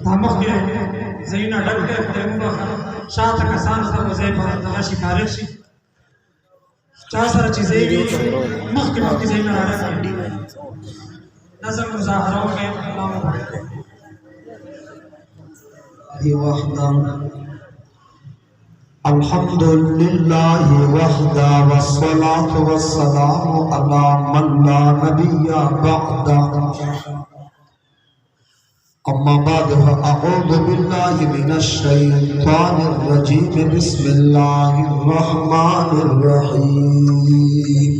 نامخ زينا دكتور تيمبا شاطر كسان سب زي بندر شكارك شي چاسر چیزیں مخ زينا راك نظم مظاهروں کے الحمد لله وحده والصلاة والسلام على من لا نبي بعده أما بعد فأعوذ بالله من الشيطان الرجيم بسم الله الرحمن الرحيم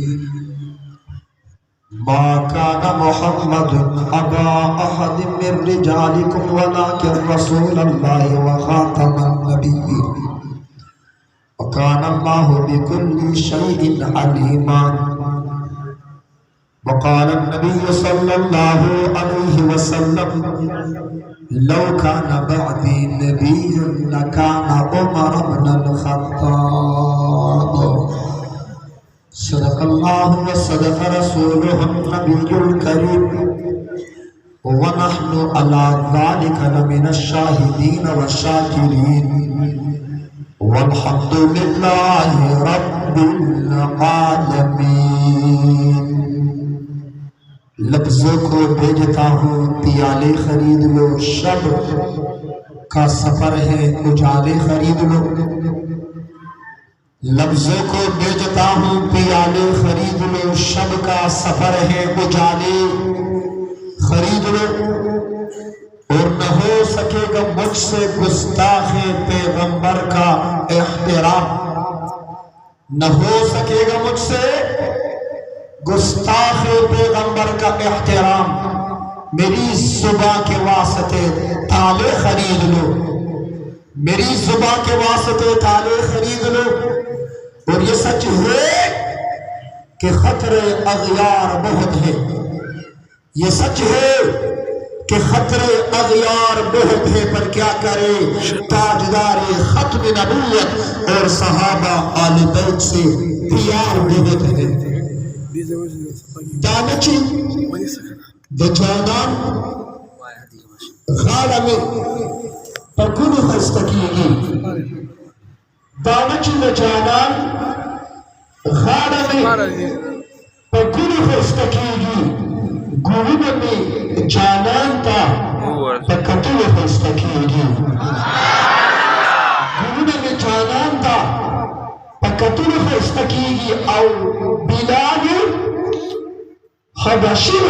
ما كان محمد أبا أحد من رجالكم ولكن رسول الله وخاتم النبيين وكان الله بكل شيء عليما وقال النبي صلى الله عليه وسلم لو كان بعدي نبي لكان عمر بن الخطاب صدق الله وصدق رسوله النبي الكريم ونحن على ذلك لمن الشاهدين والشاكرين والحمد لله رب العالمين लफ्जों को भेजता हूँ पियाले खरीद लो शब का सफर है उजाले खरीद लो लफ्जों को भेजता हूँ पियाले खरीद लो शब का सफर है उजाले खरीद लो और न हो सकेगा मुझसे गुस्ताखे पैगंबर का एहतराम न हो सकेगा मुझसे गुस्ताखे पैगंबर का एहतराम मेरी जुबां के वास्ते ताले खरीद लो मेरी जुबां के वास्ते ताले खरीद लो और ये सच है कि खतरे अगयार बहुत है ये सच है कि खतरे अगयार बहुत है पर क्या करे ताजदार खत्म नबूवत और सहाबा आले बैत से प्यार बहुत है दानची बचानान गाड़ा में पकुन खस्तकीगी दानची बचानान गाड़ा में पकुन खस्तकीगी गुरुब में जानान था पकतुल खस्तकीगी गुरुब में जानान था पकतुल खस्तकीगी और बिलाल हबशी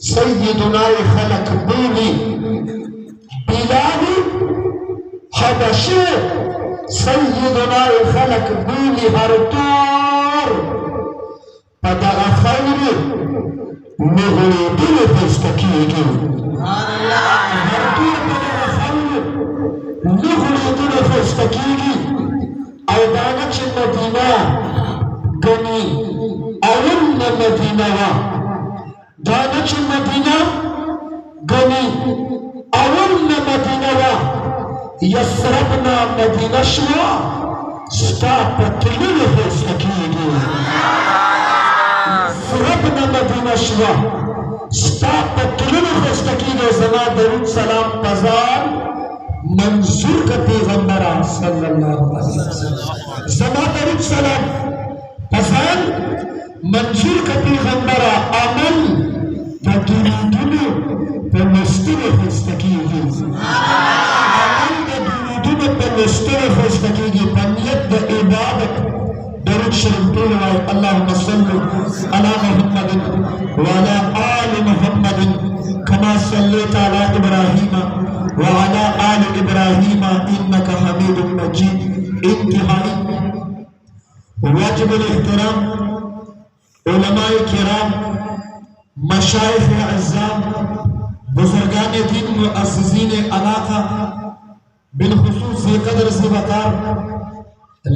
सय्यदुना खलक बोली बिलाल हबशी सय्यदुना खलक बोली हर तोर पदा खैर मेरे दिल फस्तकीगी हर तोर पदा खैर मेरे दिल फस्तकीगी अवदानच मदीना गनी अरुण मदीना दानच मदीना गनी अरुण मदीना यसरबना मदीना शवा स्टापतुल फस्तकीगी यसरबना मदीना शवा स्टापतुल फस्तकीगी ज़मा दरूद सलाम पज़ार मंजूर का पैगंबर सल्लल्लाहु अलैहि वसल्लम ज़मा दरूद सलाम पज़ार मंजूर का पैगंबर अमल तदुरुदुनु बमस्तुर फस्तकीगी अमल तदुरुदुनु बमस्तुर फस्तकीगी बनियत द इबादत दरूद शरीफ पढ़ो अल्लाहुम्मा सल्लि अला मुहम्मद व अला आलि मुहम्मद कमा सल्लैता अला इब्राहीम व अला आलि इब्राहीम इन्नका हमीदुम मजीद इंतहाई वाजिबुल एहतराम उलमाए किराम मशाइख अज़्ज़ाम बुजुर्गान दीन मुअस्सिसीन अलाक़ा बिलखुसूस क़दर से वक़ार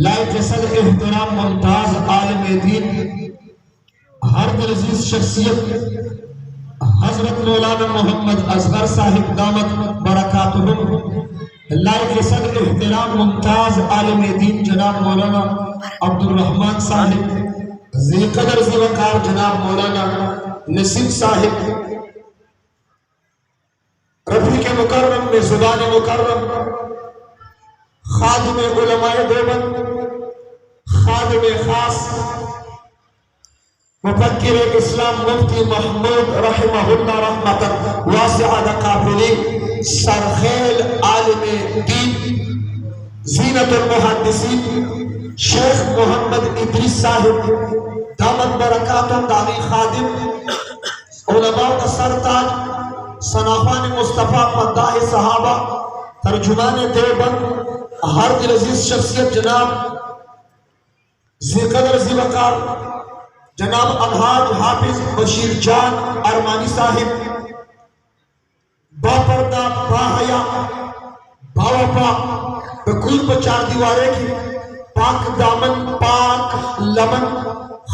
लायक सल एहतराम मुमताज़ आलिम दीन हर दिलअज़ीज़ शख्सियत हज़रत मौलाना मोहम्मद असगर साहिब दामत बरक़ात बरकातुहुम लाइक सदर इहतराम मुमताज आलिम दीन जनाब मौलाना अब्दुल रहमान साहिब, ज़ीक़दर ज़ीवकार जनाब मौलाना नसीब साहिब, रफ़ीक़ मुकर्रम में ज़ुबान मुकर्रम, खादिम उलमाए देवबंद, खादिम खास मुफक्किर इस्लाम मुफ्ती महमूद रहमहुल्लाह रहमतन वासिआ काफिली, सरखेल आलिम दीन, ज़ीनतुल मुहद्दिसीन शेख मोहम्मद इदरीस साहिब दामत बरकातुहुम दानी खादिम, उलमा का सरताज, सनाफ़ान मुस्तफ़ा मद्दाह सहाबा, तर्जुमान देवबंद, हर दिल अजीज शख्सियत जनाब ज़ीक़दर ज़ीवकार जनाब अलहाज हाफिज बशीर जान अरमानी साहिब, बापर्दा बाहया बावफा बकूल पर चार दीवारें की पाक दामन पाक लमन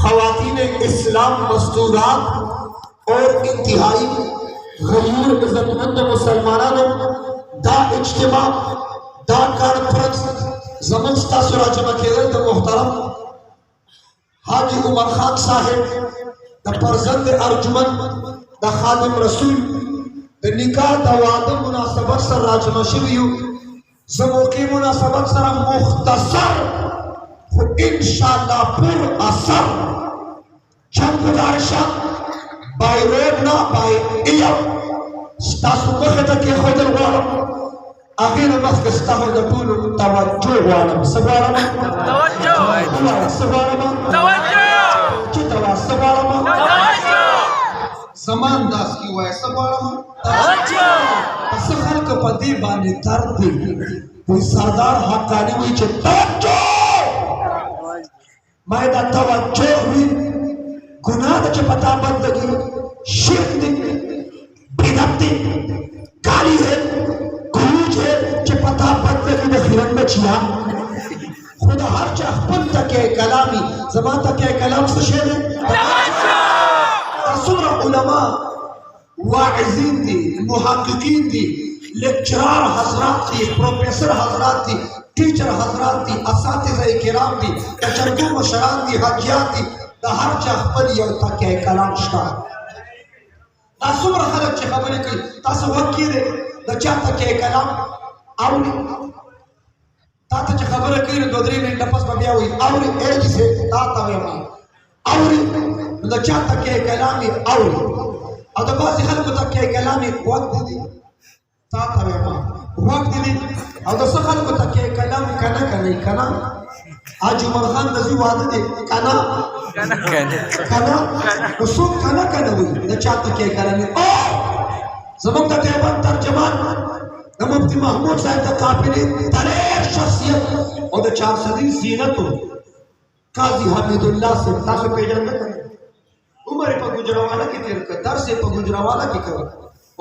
ख़वातीन इस्लाम मस्तूरात और इंतहाई गरीब इज़्ज़तमंद मुसलमानों दा इज्तिमा दा कॉन्फ्रेंस ज़मंस्ता सुरा जमा केरल द मुहतरम हाजी उमर खान साहिब द परजंद अर्जुमन द खादिम रसूल द निकाह द वादा मुनासबत सर राजमा शिवियु ज़मोकी मुनासबत सर मुख्तसर इंशाअल्लाह पुर असर चंद गुजारिशा बाय रोड ना बाय इयम स्तासु मखदा के खुदल वालम आखिर मस्कस्ता हो द पूल तवज्जो वालम सवालम तवज्जो सवालम चितवा सवालम समान दास की वाय सवालम असखल के पदी बानी दर्द कोई सरदार हकानी हुई चे तवज्जो मायदा तवज्जो हुई गुनाह चे पता बंदगी शिर्क दी बिदअत दी गाली है गुरूज है चे पता बंदगी में खिरन में चिया खुदा हर चाह पन तक कलामी ज़मान तक कलाम से शेर असुरा उलमा वाइज़ीन दी मुहक्किकीन दी लेक्चरार हज़रात दी प्रोफेसर हज़रात दी टीचर हज़रात दी असातिज़ा किराम दी तजर्बो मशरान दी हजियात दी द हर चाह पन यो तक कलाम शता असुरा खलक चे खबरें कई तासु वकीरे द चा तक कलाम आवली ताता चे खबरें कई दो दरी ने लपस बबिया हुई आवली एज से ताता वेमा आवली द चा तक कलामी आवली और द बाज़ खलक तक कलामी वक्त दी ताता वेमा वक्त दी और द सखल को तक कलाम कना कने कना आज उमर खान नजी वादे दे कना कना उसो कना कना हुई द चा तक कलामी ओ ज़मान तक तर्जमान मुफ्ती महमूद साहब द काफिले तरीक शख्सियत और द 4 सदी ज़ीनत काजी हमीदुल्लाह से तासु पेजन में उमर पर गुजरावाला की तेर का दर से पर गुजरावाला की कर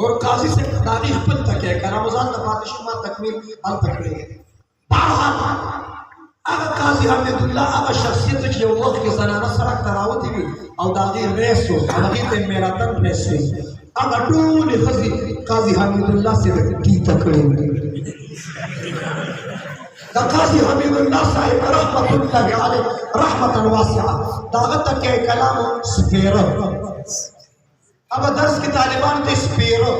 और काजी से तारीख पर तक है करामजान द फातिशमा तकमील अल तकमील बहरहाल अगर काजी हमीदुल्लाह अगर शख्सियत के वक्त के जनाना सड़क तरावत भी और दादी रेसो अभी ते मेरा तन रेसो अगर टूल खजी काजी हमीदुल्लाह से टी तकड़े काजी हमीदुल्लाह साहिब रहमतुल्लाह अलैह रहमतन वासिआ दागत के कलाम स्पेरो अब दर्स के तालिबान ते स्पेरो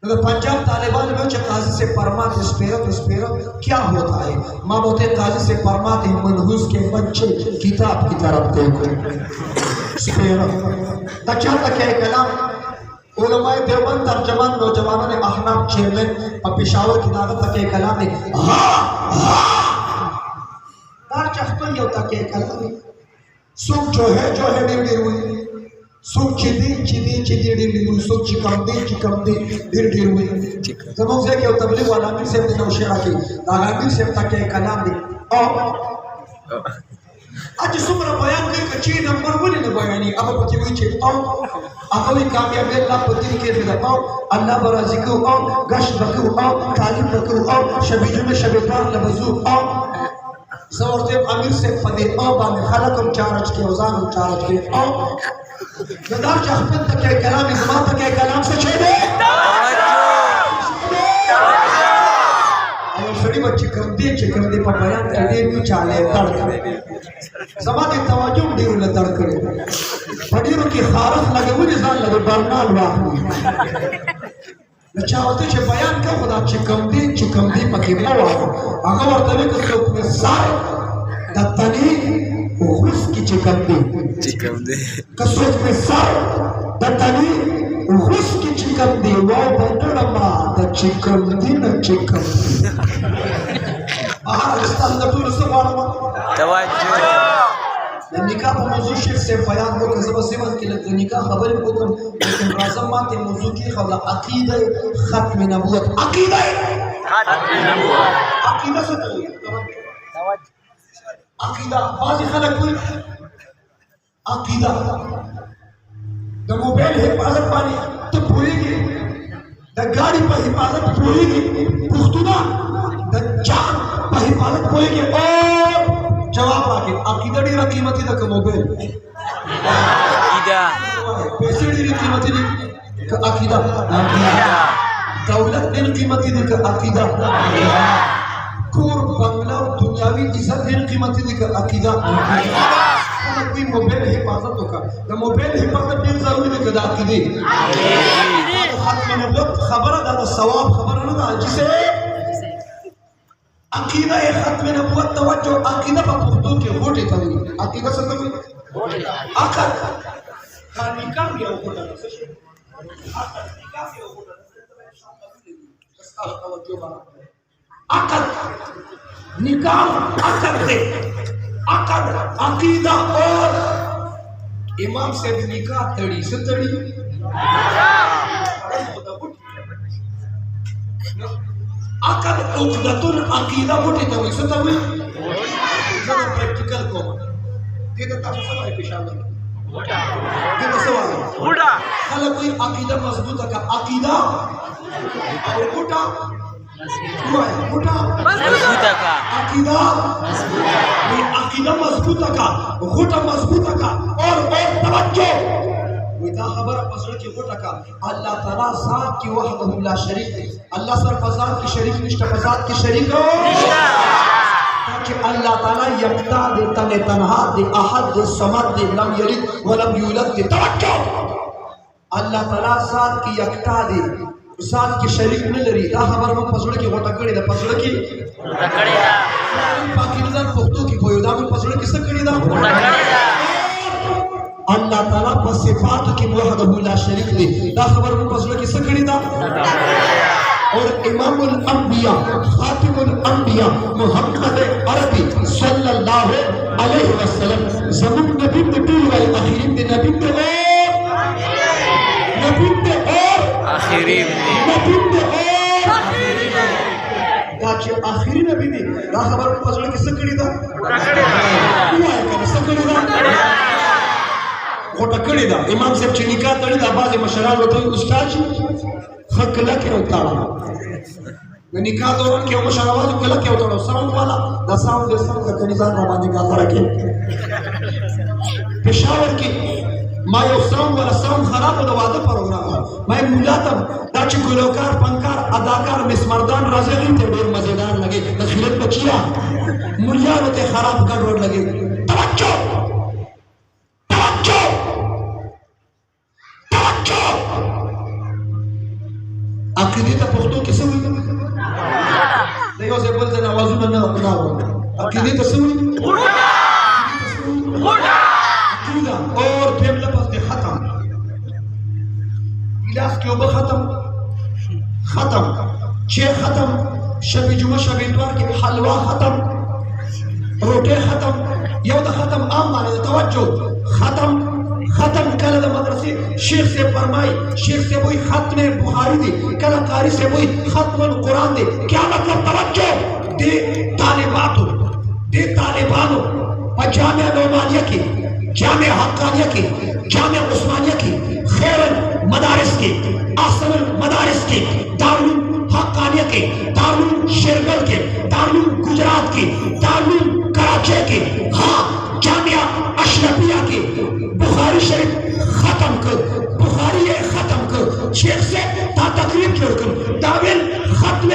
तो पंजाब तालिबान में जो काजी से परमात स्पेरो क्या होता है माँ बोलते काजी से परमात मनहूस के बच्चे किताब की तरफ देखो स्पेरो तचा तक कलाम उलमाए देवबंद तर्जमान नौजवानों ने अहनाफ चेयरमैन और पेशावर की दावत तक कलाम ने तार चख्तन यो तक कलाम सुख जो है डीर हुई सुख चिदी डीर हुई सुख चिकम दी डीर हुई जब से के तबलीग वाला मिल से नौशेरा की आगामी से तक कलाम दी और आज सुमरा बयान के कच्ची नंबर 1 ने बयानी अब पति हुई चे अकली कामयाबी अल्लाह पति के दिलाओ अल्लाह बराजी को आओ गश बकू आओ तालीम बकू आओ शबी जुमे शबे पार लबजू आओ ज़ोरते अमीर से फदे आओ बाने खलक और चार्ज के औजान और चार्ज के आओ नदार जहमत तक कलाम ज़मान तक कलाम से छेड़े और सड़ी बच्ची चिकन दे पपाया तेरे भी चाले तड़क समाधि तवज्जो दे उन तड़क पड़ीरो की खारस लगे वो निशान लगे बरना वाह नचावते छे बयान का खुदा चिकन दे पकीना वाह अगर वर्तने को तो में सारे दत्तनी उस की चिकन दे कसोच में सारे दत्तनी उस की चिकन दे वो बंदरमा द चिकन दे इस्तान नटूर से वाला निकाह पर मौजूद शेख से बयान हो कि ज़बर सिमन के लिए निकाह खबर हुक्म लेकिन राज़म माते मौजूद की खबला अकीदा ख़त्म नबूवत अकीदा से अकीदा बाज़ खलक कोई अकीदा द मोबाइल हिफाजत पानी तो भूलेगी द गाड़ी पर हिफाजत भूलेगी पुख्तुना द चांद पर हिफाजत भूलेगी और जवाब आके अकीदा डी कीमती द मोबाइल अकीदा पैसे डी कीमती द अकीदा दौलत डी कीमती द अकीदा कोर बंगला दुनियावी इज्जत डी कीमती द अकीदा कोई मोबाइल हिफाजत होगा द मोबाइल हिफाजत डी जरूरी द अकीदे खत्म नबूवत खबर द सवाब खबर न द जिसे अकीदा ए खत्म नबूवत तवज्जो अकीदा पर पुख्तू के होटे तवी अकीदा से तवी अकल का निकाह गया होता है अकल निकाह गया होता है इसका तवज्जो बना अकल निकाह अकल से अकल अकीदा और इमाम से भी निकाह तड़ी से तड़ी अकल उक़दतुल अकीदा बोटे तो वैसे तो हुई जब प्रैक्टिकल को ये तो काफी सवाल पेशावर ये तो सवाल खाला कोई अकीदा मजबूत का अकीदा और गोटा मजबूत का अकीदा ये अकीदा मजबूत का गोटा मजबूत का और तवज्जो विदा खबर पसड़ के गोटा का अल्लाह ताला ज़ात की वहदहु ला शरीक है अल्लाह सर फसाद की शरीक निष्ठा फसाद की शरीक हो ताकि अल्लाह ताला यकता दे तने तन्हा दे अहद दे समद दे लम यलिद व लम यूलद दे तवज्जो अल्लाह ताला ज़ात की यकता दे ज़ात की शरीक न लरी दा खबर में पसड़ के गोटा कड़ी दा पसड़ की गोटा कड़ी दा पाकिस्तान पुख्तो की कोई दा में पसड़ किस कड़ी दा गोटा कड़ी दा अल्लाह ताला पर सिफात की वहदहु ला शरीक दे दा खबर में पसड़ किस कड़ी दा और इमामुल अंबिया खातिमुल अंबिया मुहम्मद अरबी सल्लल्लाहु अलैहि वसल्लम ज़मीन नबी टूल वाले आखिरीन दे नबी पे और आखिरीन दे ताकि आखिरी नबी दे दा खबर में पसड़ किस कड़ी दा हुआ है किस कड़ी दा गोटा कड़ी दा इमाम साहब चिनिका तड़ी दा बाज मशराल होते उस्ताद खकला के उतारा निकाह दौरान के मशरावाज कला के उतारा साउंड वाला द साउंड का कनिजान रवानी का फर्क है पेशावर की मायो साउंड वाला साउंड खराब हो वादा प्रोग्राम मैं मुलातम दाच गुलकार फनकार अदाकार मिसमर्दान राज़ी थे ढेर मजेदार लगे तस्वीर बचिया मुल्ला होते खराब कर रोड लगे तवज्जो अकीदे का पुख्तो किसे हुई देखो से बोलते नवाज़ुन ना अपना हो अकीदे तो सुन अकीदा और फिर लफ्ज़ के खत्म इलाज के ऊपर खत्म छह खत्म शबी जुमा शबी इतवार के हलवा खत्म रोटे खत्म ये तो खत्म आम माने तवज्जो खत्म कल मदरसे शेख से फरमाई शेख से वही खत्म बुखारी दे कलाकारी से वही खत्म कुरान दे क्या मतलब तवज्जो दे तालिबानों और जामिया नौमानिया की जामिया हक्कानिया की जामिया उस्मानिया की खैरुल मदारिस की अहसनुल मदारिस की दारुल हक्कानिया के दारुल शेरगढ़ के दारुल गुजरात के दारुल कराची के हाँ जामिया अशरफिया के बुखारी शरीफ खत्म कर बुखारी खत्म कर शेख से ता तकरीब जोड़ कर दाविल खत्म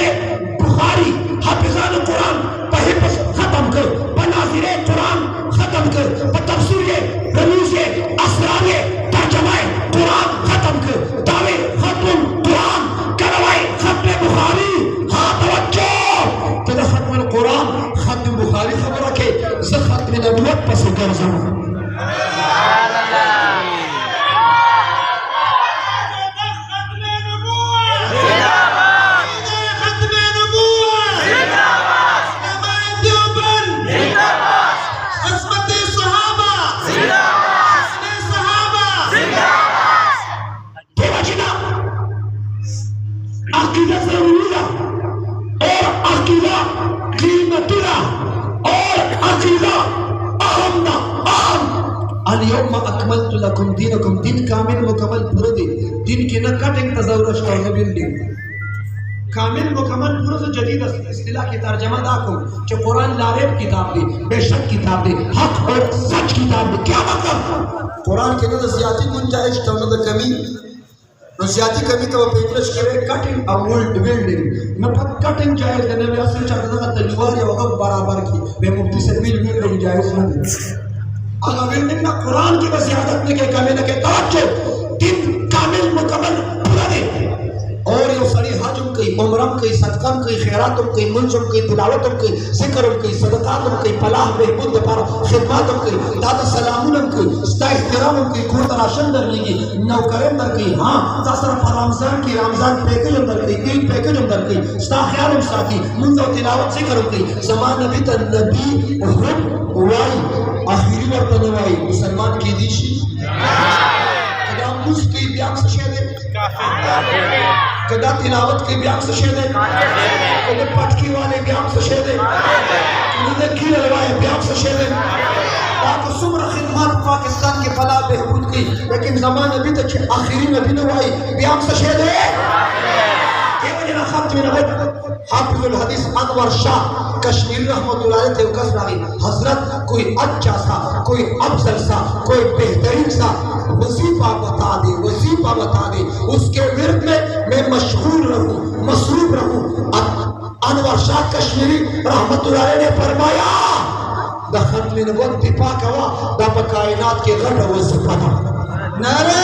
अकमलतु लकुम दीनकुम, दिन कामिल मुकम्मल पूरा दिन की न कटिंग तज़व्वुज और न बिल्डिंग कामिल मुकम्मल पूरा तो जदीद इस्तिलाह की तर्जमा दाको कि कुरान लारेब किताब दी, बेशक किताब दी, हक और सच किताब दी। क्या मतलब कुरान के अंदर ज़्यादती गुंजाइश तो न कमी न ज़्यादती कमी तो पेशकश करे कटिंग और वर्ल्ड बिल्डिंग न पर कटिंग जायज है नबी असल चाहता था तलवार या वक़्त बराबर की बे मुफ्ती से बिल्डिंग जायज नहीं अगर बिल्डिंग ना कुरान की वज़ियादत ने के कमी न के तवज्जो दिन कामिल मुकम्मल पूरा दे और ये सारी हजम की उम्रम की सदकम की खैरातम की मुंजम की तिलावतम की जिक्रम की सदकातम की फलाह बेहबूद पर खिदमतम की दादा सलामुलम की स्ता इहतरामम की को तराशन दर लेगी नौकरम दर की हां तासर रमजान की रमजान पैकेज अंदर की ईद पैकेज अंदर की स्ता ख्यालम साथी मुंजो तिलावत जिक्रम की जमान नबी त नबी हुब वाई आखिरी मर्तबा वाई मुसलमान की दिशी कदा मुस्ती ब्याह से शेदे कदा तिलावत के ब्याह से शेदे कदा पटकी वाले ब्याह से शेदे कदा कील लगाए ब्याह से शेदे ताकि सुमर खिदमत पाकिस्तान के फला बेहबूद की लेकिन जमान अभी तक आखिरी नबी नवाई ब्याह से शेदे के वजह खत में नबी हाफिजुल हदीस अनवर शाह कश्मीरी रहमतुल्लाह अलैह तेवकस रागी हजरत कोई अच्छा सा कोई अफजल सा कोई बेहतरीन सा वजीफा बता दे उसके विरुद्ध में मैं मशगूल रहूं मसरूफ रहूं। अनवर शाह कश्मीरी रहमतुल्लाह अलैह ने फरमाया दखत में नबूवत दिफा कवा दा कायनात के गढ़ वजीफा था। नारे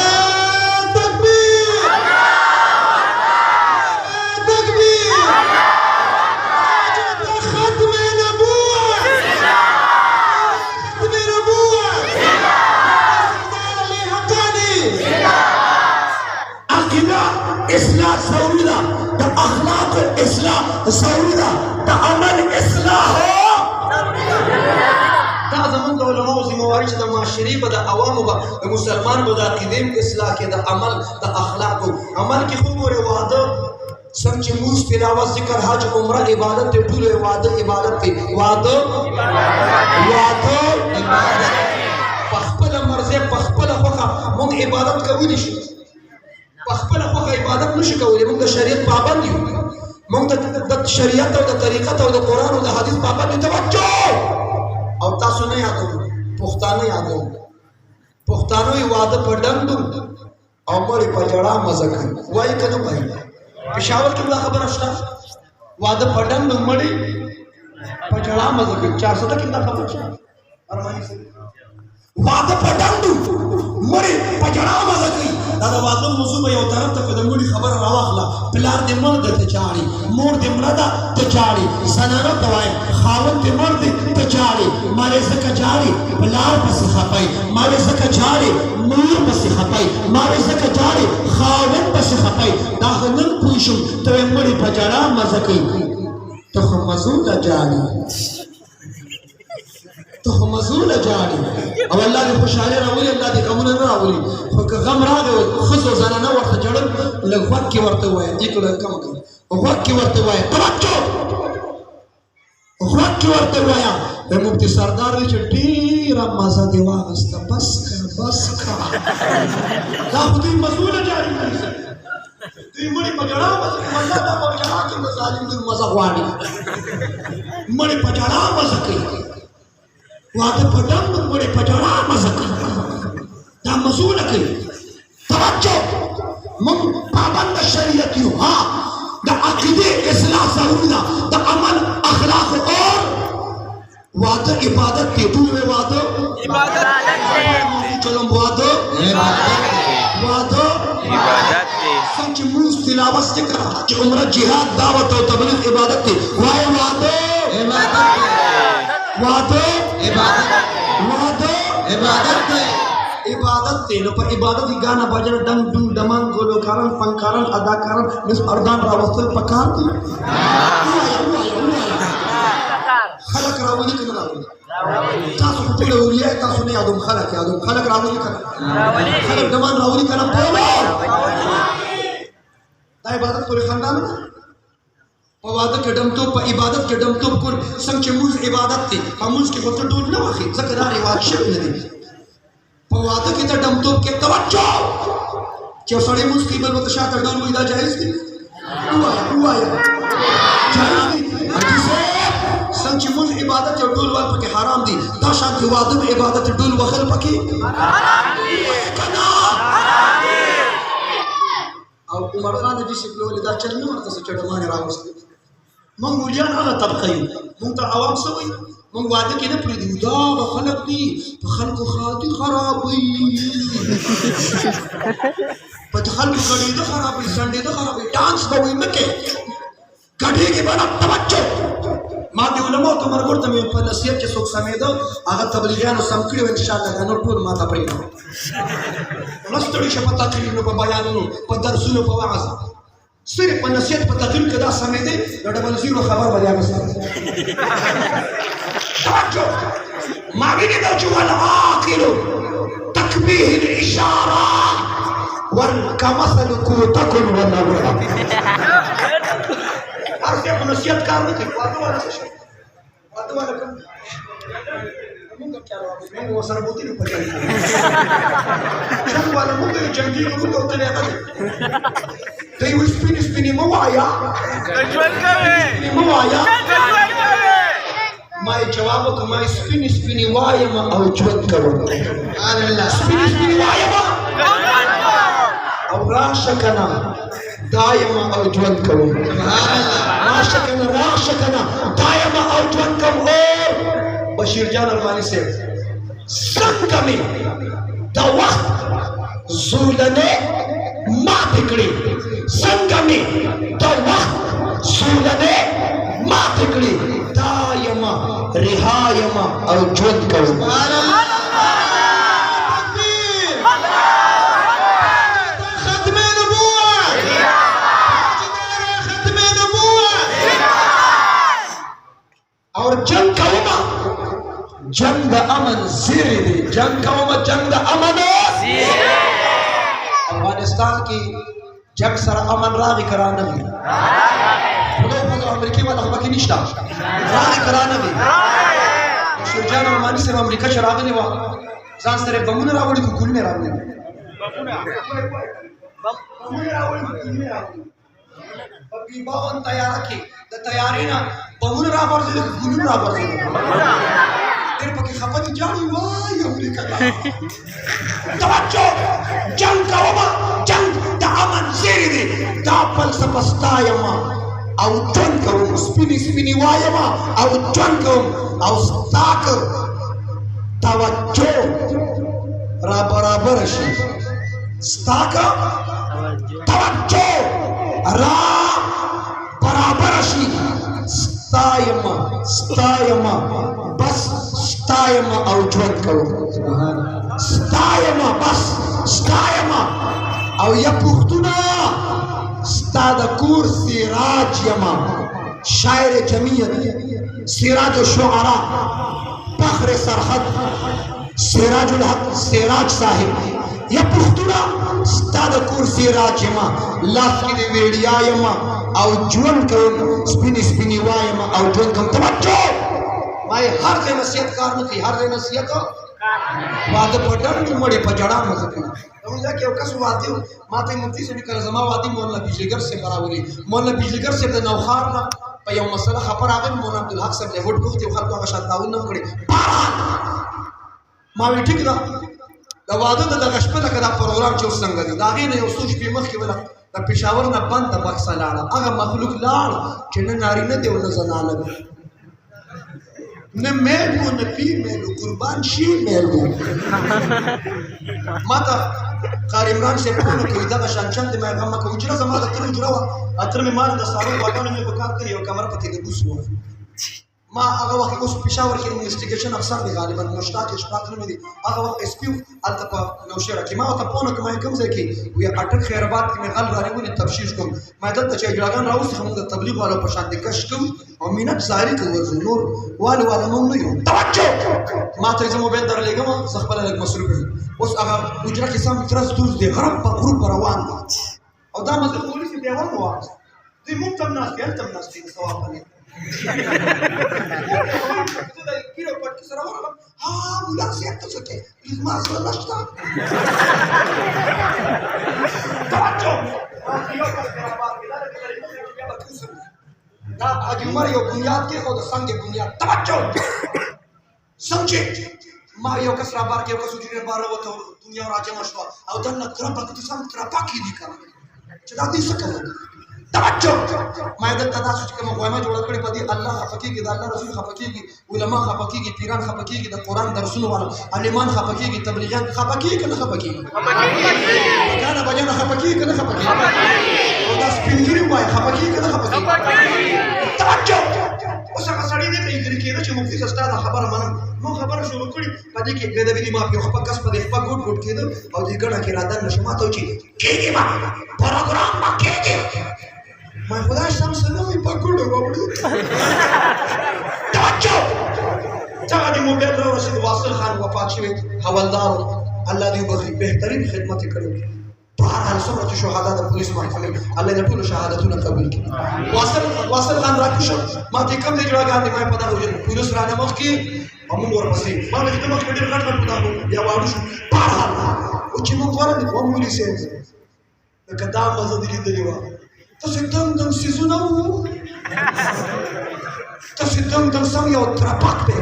इस्लाह ज़रूरी दा अखलाक इस्लाह ज़रूरी दा अमल इस्लाह हो दा ज़मान दा उलमा ज़िम्मेवारी दा माशरी बदा अवाम बा मुसलमान बदा क़दीम इस्लाह के दा अमल दा अखलाक अमल की खूब और वादा समझ मूस तिलावत जिक्र हज उम्रा इबादत ते पूरे वादा इबादत ते वादा इबादत पखपल मर्ज़े पखपल खोखा मुंग इबादत कबूल शी पखपल खोखा इबादत नशि कौली मुंग शरीयत पाबंद यू मुंग द शरीयत और द तरीक़त और द कुरान और द हदीस पाबंद तवज्जो और तासु नहीं आदो पुख्तानो ही वादा पढ़न दूं और मरे पजड़ा मज़क वही कदम भाई पेशावर की खबर अस्ता वादा पढ़न दूं मरे पजड़ा मज़क 400 तक कितना खबर अरमानी से वादा पढ़न दूं मरे पजड़ा मज़क दादा वादो मुसुब यो तरफ तक दमुड़ी खबर रावाखला पिलार दे मर्द ते चाड़ी मोर दे मरदा ते चाड़ी सनानो तवाए खावन दे मर्द ते चाड़ी मारे सका चाड़ी पिलार पस खपाई मारे सका चाड़ी मोर पस खपाई मारे सका चाड़ी खावन पस खपाई दाखन पूछो तो मड़ी पजड़ा मजकी तो मजूद जानी तो मजूल जानी अब अल्लाह की खुशहाली रावली अल्लाह की गम न रावली गम रा गए खुद जाना ना वक्त जड़न लगभग के वर्ते हुए एक कम कम वक्त के वर्ते हुए तवज्जो वक्त के वर्ते हुए बे मुफ्ती सरदार विच टीरा मजा देवा अस्त बस का दा खुदी मजूल जानी तू मड़ी पजड़ा मजा दा पजड़ा के मजालिम दु मजा वाड़ी मड़ी पजड़ा मजा की वादे पढ़न बड़े पजड़ा मज़क दा मसूल के तवज्जो मुम पाबंद शरीयत यू हां दा अकीदे इस्लाह ज़रूरी दा अमल अखलाक और वादे इबादत के दूर में वादो इबादत चलो वादो इबादत के सच मूस तिलावत जिक्र हज उम्र जिहाद दावत और तबलीग इबादत के वाए वादो इबादत ते न पर इबादत की गाना बजन डम डुम डमन गोलो कारण पंकारन अदा कारण मिस अर्दान रावस्तल पकार दी खलक रावली के रावली तासु पकड़े उलिया तासु ने आदम खलक रावली का खलक डमन रावली का नाम बोलो दा इबादत पूरे खानदान में इबादत के डम तो इबादत के डम तो कुर संग मुज इबादत थी मुज के वक्त डूब ना वखी जकरा रिवाज शिर नहीं په واده کې ته ډمتوب کې توجه چې سړی مونځ کوي بل ورته شاته ډول وایي دا جایز دی ووایه جایز دی حاجي صاحب څنګه چې مونځ عبادت او ډول وهل پکې حرام دي دا شانتې واده عبادت ډول وهل پکې که نه او عمر خان حاجي صاحب له ولې دا چل نه ورته څه چټمانې راوستې موږ مولیان هغه طبقه یو موږ ته عوام څه وایي موږ واده کې نه پرېږدو دا به خلک دي په خلکو خاطر خرابوي په خلکو ګډېده خرابوي سنډېده خرابوي ډانس به وایي مه کوې ګډېږي به نه توجه ما د علماو تمرګور ته مې په نصیحت کې څوک سمېده هغه تبلیغیانو سم کړي وو انشاءالله دا نور ټول ما ته پرېږدم نه ستړي شه په تقریرونو په بیانونو په درسونو په وعظ صرف په نصیحت په تقریر کې دا سمېدی د ډبل زیرو خبر به دې اخیستی توجه ما ویلي ده چې والعاقل تکبیه الاشاره والکمثل کوتک ونوره هر څه په نصیحت کار نه کوي واده والا څه شي واده والا کوم موږ چارو موږ وسره بوتي نه پچای څنګه والا موږ جنگي موږ ته نه راځي دوی وي سپینې مو وایا ژوند کوي مو وایا ما جواب وکړ ما سپینې وایم او ژوند کوم الله سپینې وایم او راشه کنه دایم او ژوند کوم راشه کنه دایم او ژوند کوم بشیر جان ارمانی صاحب څنګه مې د وخت زولنې ماتې کړې څنګه مې د وخت زولنې ماتې کړې دا یم رها یم او ژوند کوم اور جنگ کوما جنگ د امن زیری دی جنگ کوما جنگ د امن افغانستان کی جنگ سره امن راغی کرانه وی خدای امریکای والا خو کې نشته راغی کرانه وی شجاع ارمانی سره امریکا شراغلی و ځان سره بمونه راوړي کو ګلونه راوړي بی باون تیار کی د تیاری نه بمونه راوړي ګلونه راوړي ډېر پکې خپل جاړي وای امریکا توجه جنگ کوما جنگ د امن زیری دی دا فلسفه ستایما او ژوند کوم سپینې وایم او ژوند کوم او ستاک توجه را برابر شي ستاک توجه را برابر شي ستایما بس ستایما او ژوند کوم ستایما بس ستایما او یا پختونه ستا د کور سراج یما شاعر جمعیت سراج الشعراء فخر سرحد سراج الحق سراج صاحب یا پختونه ستا د کور سراج یما لاس کې د ویډیا یما او ژوند کوم سپینې وایم او ژوند کوم توجه ما هر ځای نصیحت کار نه کوي هر ځای نصیحت واده په ډنډ مړې په جړا مزه کوي دا کې یو کس واده ما ته مفتي صاحب کړه زما واده مولانا بجلیګر سے براوري مولانا بجلیګر سے د نوخار نه په یو مسله خبر راغی مولانا عبدالحق صاحب له وټ کوفتي خلکو هغه شاتاون نه کړی ما وی ټیک دا د واده د غشپه لکه دا پروګرام چې څنګه دی دا غي نه یو څو شپې مخکې ولا د پېښور نه بند د بکسه لاړه هغه مخلوق لاړ چې نه ناری نه دی ول زنانه نه میلو نه فیمیلو قربان شي میلو ما ته قاری عمران صاحب پونه کوي دغه شانچن د مې غمه کوي چې زما د تر اجره وا اتر مې مال د صاحب واټونه مې په کار کړی او کمر پته د بوس وو ما هغه وخت اوس پېښور کې انویسټیګیشن افسر دی غالبا مشتاق اشفاق نه دی هغه وخت اس پی الته په نوشهره کې ما ته پونه کوم کوم ځای کې وی اٹک خیرآباد کې مې غل راوړي تفشیش کوم ما دلته چې اجراګان راوستي هم د تبلیغ والو په شان د کش کوم او مینت ظاهري کوي نور والو مونږ نه یو توجه ما ته زمو موبایل درلېګم زه خپل لږ مصروف یم اوس هغه اجرا کې سم ترس دوز دی غرب په غروب روان دي او دا مزه پولیس دی ورو واس دوی مونږ تم ناس کې تم ناس کې ثواب نه Kira buat kisah orang, bulan siap tu saja. Lima sebelas tahun. Tahu. ना आज मारियो बुनियाद के और संगे बुनियाद तवज्जो समझे मारियो कसरा बार के कसु जिने बार वो तो दुनिया और आजमा शवा और दन करब तो सम करब की दिखा चला दी सकल तवज्जो मैं दादा सोच के मैं जोड़ कड़ी पदी अल्लाह खफकी की अल्लाह रसूल खफकी की उलमा खफकी की पीरान खफकी की कुरान दरसुन वाला अलिमान खफकी की तबलीगान खफकी की ना खफकी kana bajana खफकी की ना खफकी और दस पिंगिरी वाई खफकी की ना खफकी तवज्जो उस सड़ी दे पिंगिरी के ना मुफ्ती सस्ता दा खबर मन मो खबर शुरू करी पदी के गदबी मा पे खपकस पदी खप गुड गुड के दो और दिगड़ा के रादन नशमा तो ची के मा प्रोग्राम मा के मैं खुदा शाम से नहीं पकड़ो बाबू तवज्जो चाहे मोबाइल रो रशीद वासिल खान वफात हुए हवलदार अल्लाह दी बेहतरीन खिदमत करो बहरहाल सुन्नत शुहदा द पुलिस महकमे अल्लाह ने पूरी शहादतुन कबूल की वासिल खान राकुश माती कम दे जड़ा गांधी मैं पता हो पुलिस राना मख की हम और पसी मां ने तमक के रट पता हो या वाडू बहरहाल उच मो फरन को मूली से कदा मजद ली देवा तो सिद्धम दम सिजुना तो सिद्धम दम सम यो ट्रपाक पे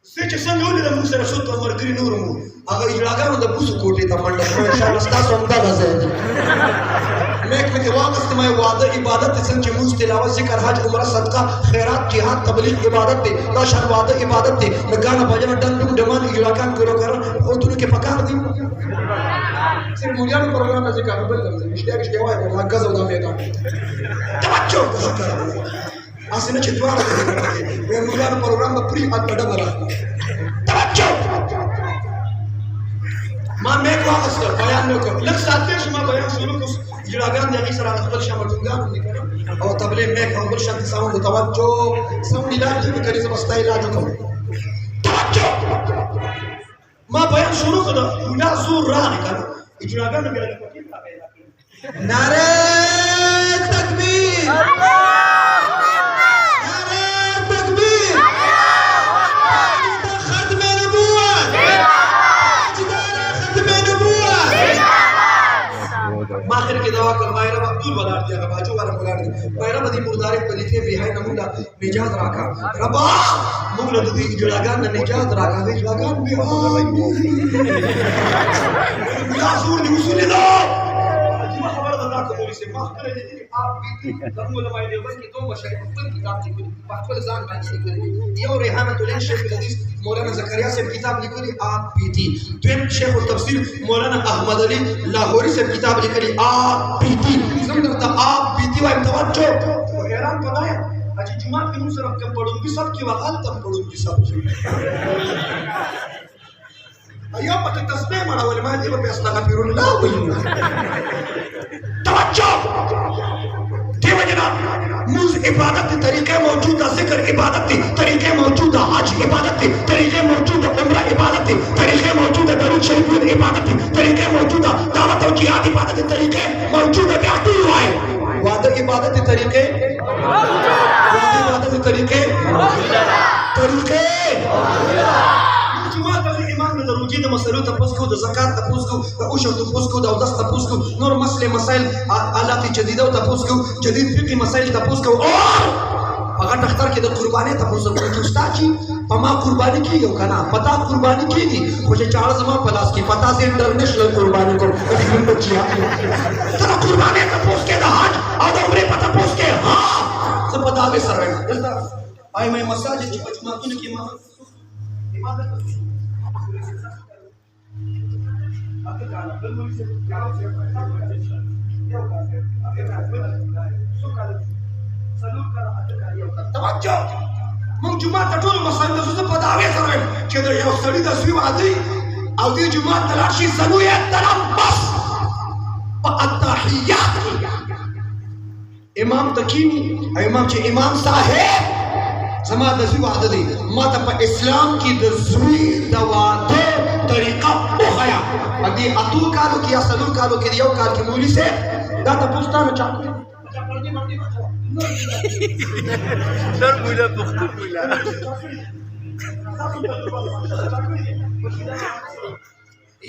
Sece sangoli da musera sotto a margri nurmu. Aga ilagano da busu koti ta manda. Inshallah sta sonda da zed. Mek में वापस में वादा इबादत संग के मुझ तिलावत जिक्र हज उम्र सदका खैरात जिहाद तबलीग इबादत थे लाशर वादा इबादत थे गाना बजना डंडुम डमान इलाकान करो कर और तुन के पकार दी सिर्फ मुलियान प्रोग्राम में जिक्र बल कर इश्तियाक इश्तियावा है मगज उदा मैदान तवज्जो आसिना चितवारा मैं मुलियान प्रोग्राम में प्री अड्डा बना तवज्जो मां मैं को असर बयान न कर लग साथे शमा बयान शुरू को जिलागान दे सरा खपल शमा दुंगान निकल और तबले मैं खबर शांति साउंड तवज्जो साउंड इलाज की करी से बस्ता इलाज को तवज्जो मां बयान शुरू कर ना जोर रहा निकल जिलागान में नारे तकबीर आखिर के दवा कर मायरा अब्दुल वलाद दिया बाजू वाला वलाद मायरा बदी मुर्दारे बलिथे बिहाय नमुला निजात राखा रबा मुगल दी जड़ागान ने निजात राखा दे जड़ागान भी यासूर दी उसूल दो अजीब खबर अल्लाह को बोली से माफ करे दे आप बीती धर्म उलमाए देवबंद की दो मशाइख की किताब लिखी पाकल जान बाजी लिखी ये और रेहानतुल शेख हदीस मौलाना जकरिया से किताब लिखी आप बीती तुम शेख तफसीर मौलाना अहमद अली लाहौरी से किताब लिखी आप बीती समझता आप बीती व तवज्जो तो हैरान बनाया आज जुमात की मुसरफ कम पढ़ूंगी सब की वकाल कम पढ़ूंगी सब अयो पता तस्बीह मारा वाले मैं जीव पे अस्तगफिरुल्लाह तवज्जो देव जनाब मुझ इबादत तरीके मौजूद जिक्र इबादत तरीके मौजूद हज इबादत तरीके मौजूद उम्रा इबादत तरीके मौजूद दरूद शरीफ इबादत तरीके मौजूद दावत और जिहाद इबादत तरीके मौजूद कहती हुआ है वादा इबादत तरीके इबादत तरीके तरीके जुमा तबलीग ईमान में दरूजी द मसलू तपस्को द ज़कात तपस्को द उशर तपस्को द उदस तपस्को नूर मसले मसाइल आलात जदीदा तपस्को जदीद फिqh मसाइल तपस्को और अगर अख्तर के द कुर्बानी तपस्को के उस्ताद जी पमा कुर्बानी की हो कना पता कुर्बानी की थी मुझे चार जमा प्लस की पता से इंटरनेशनल कुर्बानी को फिल्म बचिया तो कुर्बानी तपस्को के द हज और उम्रे पता तपस्को के हां सब पता में सर है आई मैं मसाजिद की जुमा तूने की इबादत तवज्जो मु जुमा टोल मसाइल से पदावे सर के दे यो सड़ी द स्वी आदि او دي जुमा तलाशी सनु ये तरफ बस अत्तहियात इमाम तकीनी इमाम चे इमाम साहेब समा द स्वी आदि मत प इस्लाम की द स्वी दवात तरीका ओखया अभी अतु कालो किया सलू कालो के दियो काल की मूली से दाता पुस्ता में चाकू نور مولا پختون مولا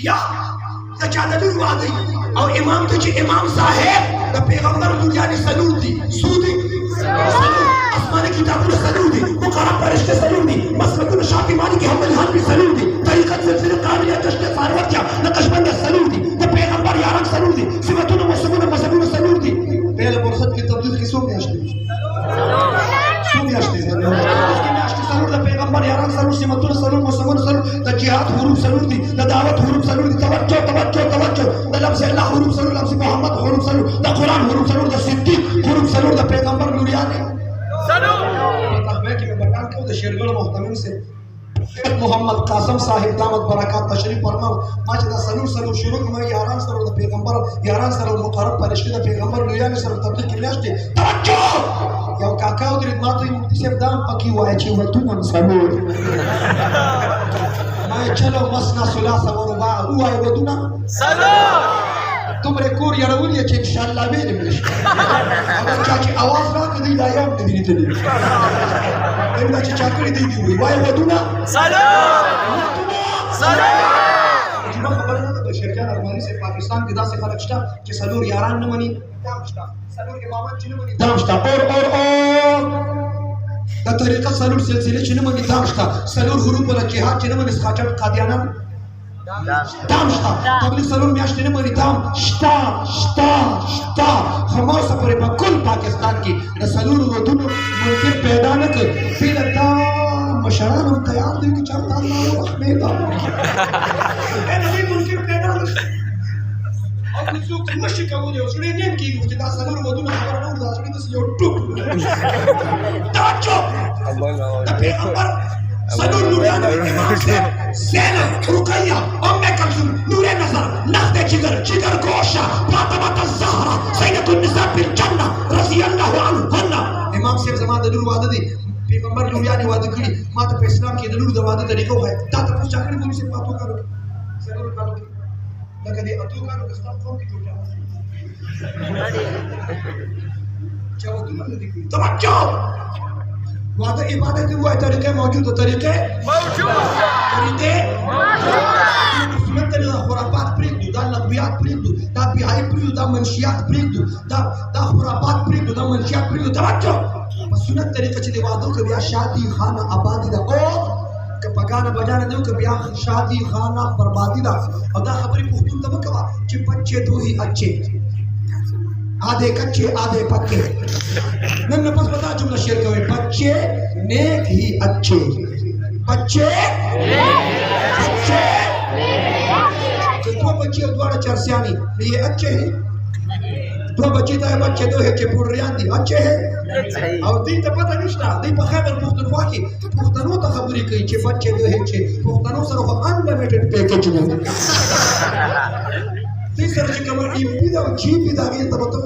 یا د چا د لور واده او امام ته چې امام صاحب د پیغمبر دنیا سلور دي سودي آسمانی کتابونه سلور دي مقرب فرشته سلور دي مسلکونه شافعي مالکي حنبلي حنفي سلور دي طریقت سلسله قابلیه تشریح فاروقیا نقشبند سلور دي د پیغمبر یاران سلور دي صفاتونه مصبونه مذهبونه سلور دي په فرصت کې تبلیغ کې څو میاشتې سلور د پیغمبر یاران سلور سمتونه سلور مصبونه سلور د جهاد حروف سلور دي د دعوت حروف سلور دي توجه توجه توجه د لفظ الله حروف سلور لفظ محمد حروف سلور د قرآن حروف سلور د صدیق حروف سلور د پیغمبر نوریانه سلور تخبیر کې بیان کوم د شیرګل محتمم سے محمد قاسم صاحب دامت برکات تشریف فرماو ما چې دا سلور شروع کوم یاران سره د پیغمبر یاران سره مقرب فرشته د پیغمبر لویان سره تبلیغ کې میاشتې توجه یو کاکا درې ماته مفتی صاحب دام پکې وای چې ودونه سلور ما چلو مسنا ثلاثه ورباع وای ودونه سلور تمره کور یړولې چې ان شاء الله به دې مشي اگر چا چې आवाज راکړي دا یو دې دې دې دا چې چا کړی دی وای ودونه سلام جما خبره نه ده شیرجان ارمانی سے پاکستان کې داسې خلک شته چې سلور یاران نه مني دام شته سلور امامت چې نه مني دام شته اور دا طریقه سلور سلسله چې نه مني دام شته سلور حروف ولا جهاد چې نه مني سخاچر قادیانان دام شتا تبلیغ سلور میاشتې نه مني دام شتا خماسه پورې په کل پاکستان کې د سلور ودونو منکر پیدا نه کړ پیله دا مشران هم تیار دي چې چارته الله رحمه دا نوی منکر پیدا نه شي او که څوک نشي کولی او سړی نیم کېږي چې دا سلور ودونه خبره نه ده سړی داسې یو ټوک توجه د پیغمبر سلور نوریان امام زینب رقیہ ام کلثوم نور نظر نخد جگر گوشہ فاطمہ الزہرا سیدۃ النساء فی الجنہ رضی اللہ عنہن امام صاحب زمان د نور واده دي پیغمبر نوریان واده کړي ما ته په اسلام کې د نور د واده طریقه وای دا ته پوښتنه کړې مونږ څه پاتو کارو سلور کارو لکه دې اتو کارو د ستاسو قوم کې جوړه چا ودونه دي توجه وعده عبادت हुआ तरीके मौजूद طریقے موجود طریقے موجود سنت طریقہ خرافات پریږدو دا لغویات پریږدو دا بیهایي پریږدو دا منشیات پریږدو دا خرافات پریږدو دا منشیات پریږدو توجه په سنت طریقه چې د وادو کې بیا شادي خانه آبادی دا او که پګانه بجانه دیو که بیا شادي خانه بربادی دا او دا خبرې پښتون ته وکړه چې بچے دو ہی اچھے آدھے کچے آدھے پکے نن پس بتا جملہ شیئر کوئے بچے نیک ہی اچھے بچے دو بچے دوارا چرسیانی یہ اچھے ہیں دو بچے تا بچے دو ہے کہ پوڑ ریان دی اچھے ہیں اور دی تا پتہ نشتا دی پا خیبر پختنخوا کی پختنو تا خبری کئی چھے بچے دو ہے چھے پختنو سر وہ انلیمیٹڈ پیکج میں تیسر چې کوم ایمپی دا جی پی دا غیر ته وته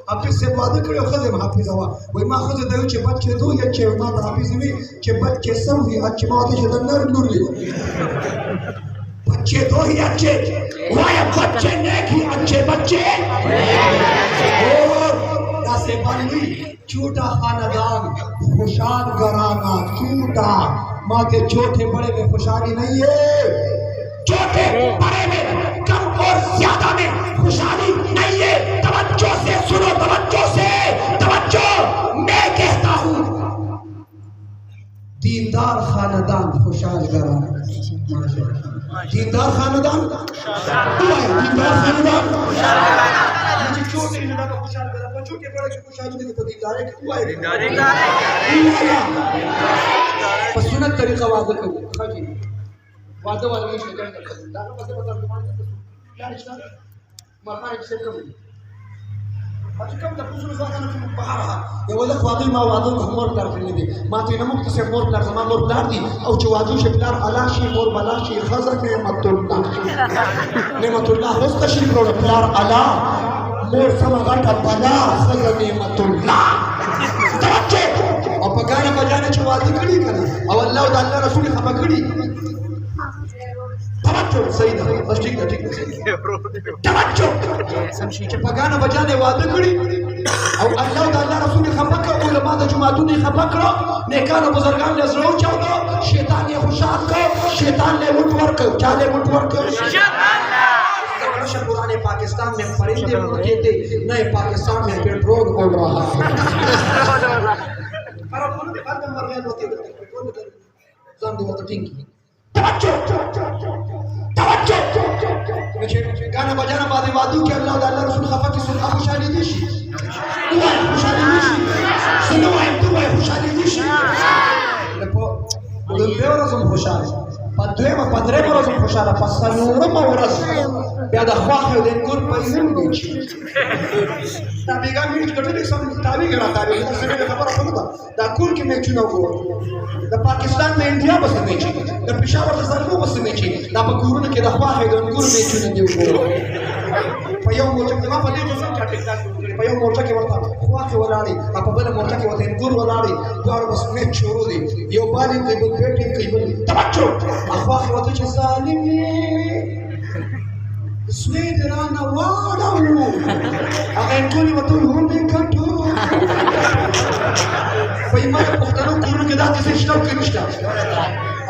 حافظ سے واده کړو خزم حافظ وا وای ما خو ته چې بچي دوه چې ما حافظ وی چې بچي سم وی چې ما ته چې نر نور لی بچے دو ہی اچھے وای بچے نیک ہی اچھے بچے داسې باندې چھوٹا خاندان خوشحال گھرانہ چھوٹا ماں کے چھوٹے بڑے میں خوشحالی نہیں ہے چھوٹے بڑے میں کم اور زیادہ میں خوشحالی نہیں ہے توجہ سے سنو توجہ میں کہتا ہوں دیندار خاندان خوشحال گھرانہ دیندار خاندان دیندار خاندان مجھے چھوٹے ہی نہ خوشحال گھرانہ بچوں کے بڑے خوشحالی نہیں تو دیندار ہے کہ ہوا ہے پس سنت طریقہ واضح کرو خاکی واده والا مش هيقدر يتكلم لا بس بس لا اشتغل ما خارج سكه اته کوم د پوسو ځوانانو په بهارها یو ولک واده ما واده مور پلار کړی دي ما ته نه مخ ته مور پلار زما مور پلار دي او چې واده شي پلار الا شي مور بلا شي خزر نعمت الله هوست شي پلار الا مور سما غټه بلا خزر نعمت الله توجه او په ګانه بجانه چې واده کړی کنه او الله او الله رسول خبر کړی توجه صحیح ده بس ٹھیک ده توجه چې پګانه بجانه واده کړی او الله د الله رسول خفه کړ علما د جماعتونو خفه کړ نیکانو بزرګان له زړه چاودو شیطان یې خوشحال کړ شیطان له وټ ورکړ چا له وټ ورکړ قرآن पाकिस्तान में परिंदे उड़ते थे नए पाकिस्तान में पेट्रोल उड़ रहा है गाना बजाना बाद वादू के अल्लाह अल्लाह रसूल खफा की सुन खुशहाली दिशी दुआ खुशहाली दिशी सुनो है दुआ खुशहाली दिशी लेpo दुनिया रोज़ खुशहाली पद्रेमा रोज़ खुशहाली पसनूरमा रोज़ بیا د خواخې د انګور پرېږدم دی چې تابعګان مې چې ګټلې سم تابع ګڼه تابع دا څنګه خبره کوم دا کور کې میچونه وګورم د پاکستان د انډیا بس میچ د پېښور د زلمو بس میچ دا په کورونو کې د خواخې د انګور میچونه دی وګورم په یو موټر کې ما په دې ځای کې ټیکټاک په یو موټر کې ورته خواخې ولاړې په بل موټر کې ورته انګور ولاړې دواړه بس میچ شروع دي یو بالي کوي بل بیټینګ کوي بل توجه خواخې ورته چې ظالم سوید رانا واړو هغه انګوري وته هونډې کټو په یما پښتنو کورونو کې دا څه شته کې نشته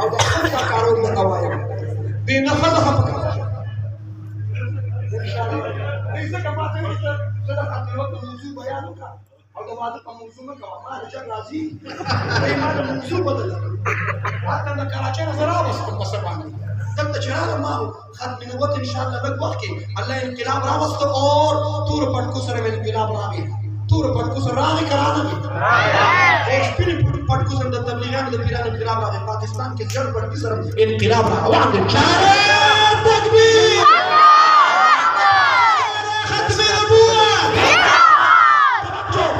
او د خپل کارونو د قواعد دې نه خزه خپل دې څه کماته وسته چې دا خاطر وته موضوع بیان وکړه او دا واده په موضوع نه کوه ما چې راځي دې ما د موضوع بدل حتی د کراچۍ نه زرا بس په سبانه دلته چې راغلم ما ختم نبوت ان شاء الله لږ وخت کې الله انقلاب راوسته اور تور پټکو سره مې انقلاب راغی تور پټکو سره راغی کرانه او سپینې پټکو سره د تبلیغیانو د پیرانو انقلاب راغی پاکستان کې جړ پټکو سره انقلاب راغی